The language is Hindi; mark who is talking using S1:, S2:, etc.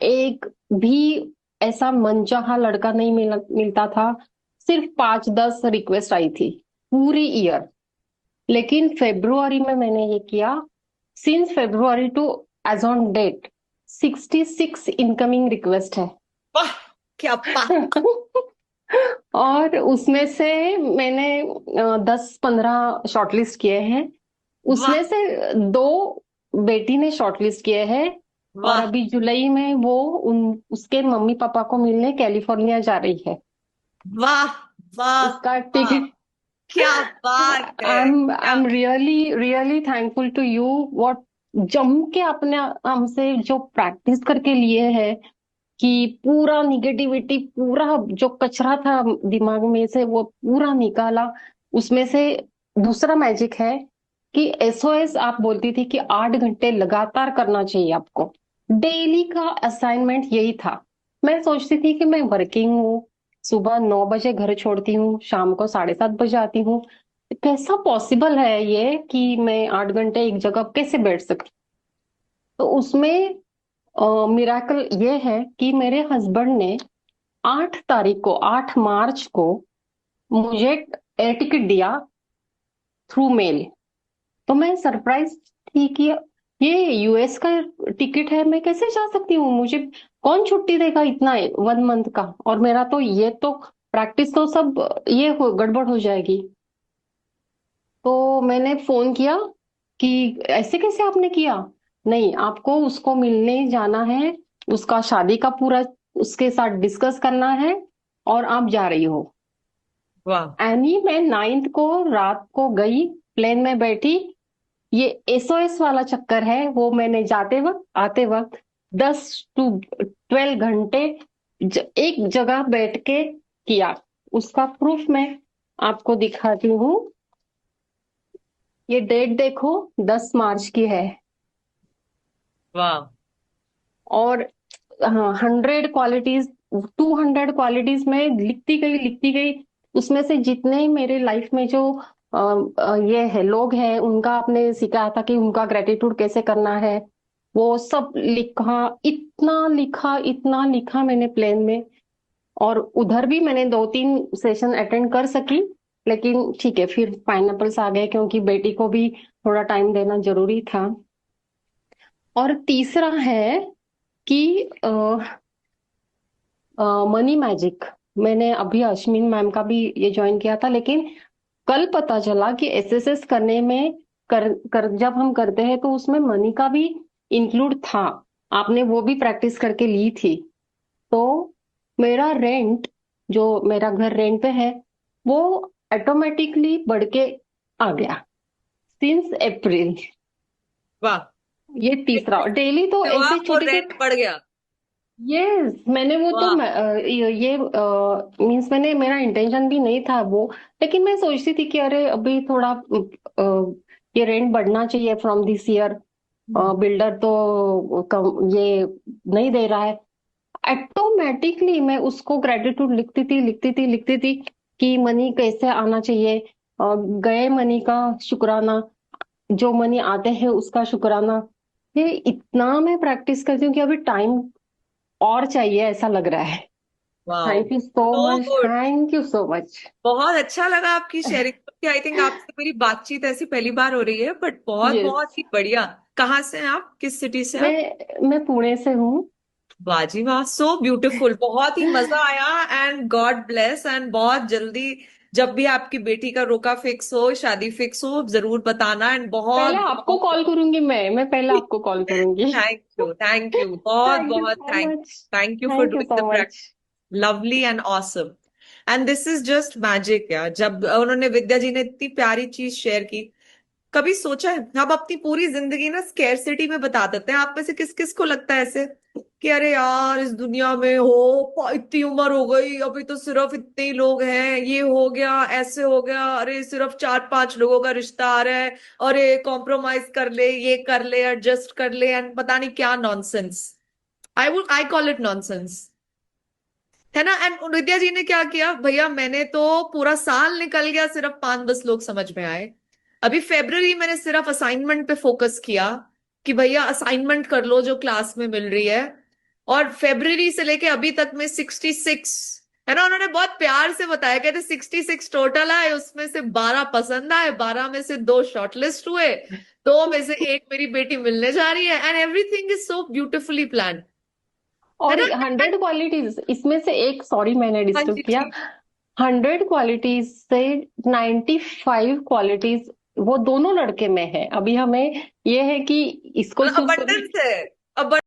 S1: एक भी ऐसा मनचाहा लड़का नहीं मिलता था। सिर्फ 5-10 रिक्वेस्ट आई थी पूरी ईयर। लेकिन फेब्रुआरी में मैंने ये किया। Since February to as on date 66 incoming request है।
S2: वाह, क्या बात।
S1: और उसमें से मैंने 10-15 शॉर्टलिस्ट किए हैं।
S2: वाह,
S1: उसमें से दो बेटी ने शॉर्टलिस्ट किए हैं। और
S2: वाह,
S1: अभी जुलाई में वो उन उसके मम्मी पापा को मिलने कैलिफोर्निया जा रही है।
S2: वाह, वाह,
S1: उसका
S2: वाह,
S1: टिकट।
S2: क्या बात है,
S1: आई
S2: क्या।
S1: Am really really thankful to you. What जम के आपने हमसे जो प्रैक्टिस करके लिए है कि पूरा निगेटिविटी, पूरा जो कचरा था दिमाग में से वो पूरा निकाला। उसमें से दूसरा मैजिक है कि एसओएस आप बोलती थी कि 8 घंटे लगातार करना चाहिए आपको। डेली का असाइनमेंट यही था। मैं सोचती थी कि मैं वर्किंग हूँ, सुबह 9 बजे घर छोड़ती हूँ, शाम को 7:30 बजे आती हूँ। कैसा पॉसिबल है ये कि मैं 8 घंटे एक जगह कैसे बैठ सकती। तो उसमें मिराकल ये है कि मेरे हस्बैंड ने 8 तारीख को, 8 मार्च को मुझे एयर टिकट दिया थ्रू मेल। तो मैं सरप्राइज थी कि ये यूएस का टिकट है, मैं कैसे जा सकती हूँ, मुझे कौन छुट्टी देगा इतना 1 मंथ का। और मेरा तो ये तो प्रैक्टिस तो सब गड़बड़ हो जाएगी। तो मैंने फोन किया कि ऐसे कैसे आपने किया। नहीं, आपको उसको मिलने जाना है, उसका शादी का पूरा उसके साथ डिस्कस करना है, और आप जा रही हो।
S2: वाह,
S1: एनी मैं 9th को रात को गई, प्लेन में बैठी। ये एसओएस वाला चक्कर है, वो मैंने जाते वक्त आते वक्त 10 to 12 घंटे एक जगह बैठ के किया। उसका प्रूफ मैं आपको दिखाती हूँ। ये डेट देखो, 10 मार्च की है।
S2: वाह।
S1: और हाँ, 100 क्वालिटीज, 200 क्वालिटीज में लिखती गई। उसमें से जितने मेरे लाइफ में जो ये है लोग हैं, उनका आपने सिखाया था कि उनका ग्रेटिट्यूड कैसे करना है, वो सब लिखा। इतना लिखा मैंने प्लेन में। और उधर भी मैंने 2-3 सेशन अटेंड कर सकी। लेकिन ठीक है, फिर पाइनएप्पल्स आ गए क्योंकि बेटी को भी थोड़ा टाइम देना जरूरी था। और तीसरा है कि मनी मैजिक। मैंने अभी अश्विन मैम का भी ये ज्वाइन किया था, लेकिन कल पता चला कि एसएसएस करने में जब हम करते हैं तो उसमें मनी का भी इंक्लूड था। आपने वो भी प्रैक्टिस करके ली थी। तो मेरा रेंट, जो मेरा घर रेंट पे है, वो ऑटोमेटिकली बढ़ के आ गया सिंस अप्रैल।
S2: वाह,
S1: ये तीसरा डेली तो
S2: तो
S1: ऐसे
S2: आपको
S1: छोटे
S2: रेंट
S1: छोटे।
S2: बढ़ गया।
S1: यस, मैंने वो तो
S2: वाह,
S1: ये मीन्स मैंने, मेरा इंटेंशन भी नहीं था वो। लेकिन मैं सोचती थी कि अरे अभी थोड़ा ये रेंट बढ़ना चाहिए फ्रॉम दिस ईयर। बिल्डर तो ये नहीं दे रहा है। ऑटोमेटिकली मैं उसको ग्रेटिट्यूड लिखती थी कि मनी कैसे आना चाहिए। गए मनी का शुक्राना, जो मनी आते हैं उसका शुक्राना। ये इतना मैं प्रैक्टिस करती हूँ कि अभी टाइम और चाहिए ऐसा लग रहा है।
S2: वाह,
S1: thank you so
S2: so
S1: much,
S2: good.
S1: Thank you so much.
S2: बहुत अच्छा लगा आपकी शेयरिंग करके। आई थिंक आपसे मेरी बातचीत ऐसी पहली बार हो रही है, बट बहुत
S1: यस,
S2: बहुत ही बढ़िया। कहाँ से हैं आप, किस सिटी से आप?
S1: मैं पुणे से हूँ।
S2: वाह जी वाह, सो ब्यूटीफुल, बहुत ही मजा आया। And God bless. एंड बहुत जल्दी जब भी आपकी बेटी का रोका फिक्स हो, शादी फिक्स हो, जरूर बताना। एंड
S1: पहले
S2: बहुत
S1: आपको
S2: बहुत
S1: कॉल करूंगी, मैं पहले आपको कॉल करूंगी।
S2: थैंक यू, थैंक यू, बहुत
S1: थैंक यू
S2: बहुत
S1: so
S2: thank
S1: much.
S2: Thank you for
S1: thank you
S2: doing
S1: so
S2: the
S1: much.
S2: Practice. Lovely and awesome. And this is just magic यार, जब उन्होंने, विद्या जी ने इतनी प्यारी चीज शेयर की। कभी सोचा है हम अपनी पूरी जिंदगी ना स्केर्सिटी में बता देते हैं? आप में से किस किस को लगता है ऐसे कि अरे यार इस दुनिया में हो, इतनी उम्र हो गई, अभी तो सिर्फ इतने ही लोग हैं, ये हो गया, ऐसे हो गया, अरे सिर्फ 4-5 लोगों का रिश्ता आ रहा है, अरे कॉम्प्रोमाइज कर ले, ये कर ले, एडजस्ट कर ले, एंड पता नहीं क्या nonsense. I call it nonsense, है ना। एंड विद्या जी ने क्या किया भैया, मैंने तो पूरा साल निकल गया, सिर्फ 5-10 लोग समझ में आए। अभी फेब्रवरी मैंने सिर्फ असाइनमेंट पे फोकस किया कि भैया असाइनमेंट कर लो जो क्लास में मिल रही है। और फेब्रुवरी से लेके अभी तक में 66, है ना, उन्होंने बहुत प्यार से बताया, कहते 66 टोटल आए, उसमें से 12 पसंद आए, 12 में से 2 शॉर्टलिस्ट हुए, 2 में से एक मेरी बेटी मिलने जा रही है, and everything is so beautifully plan, है
S1: और
S2: ना।
S1: 100 क्वालिटीज इसमें से एक, सॉरी मैंने
S2: हाँ
S1: डिस्टर्ब
S2: जी
S1: किया,
S2: जी।
S1: 100 क्वालिटीज से 95 क्वालिटीज वो दोनों लड़के में है। अभी हमें ये है कि इसको
S2: मतलब
S1: चूज करने
S2: अबंडेंस है,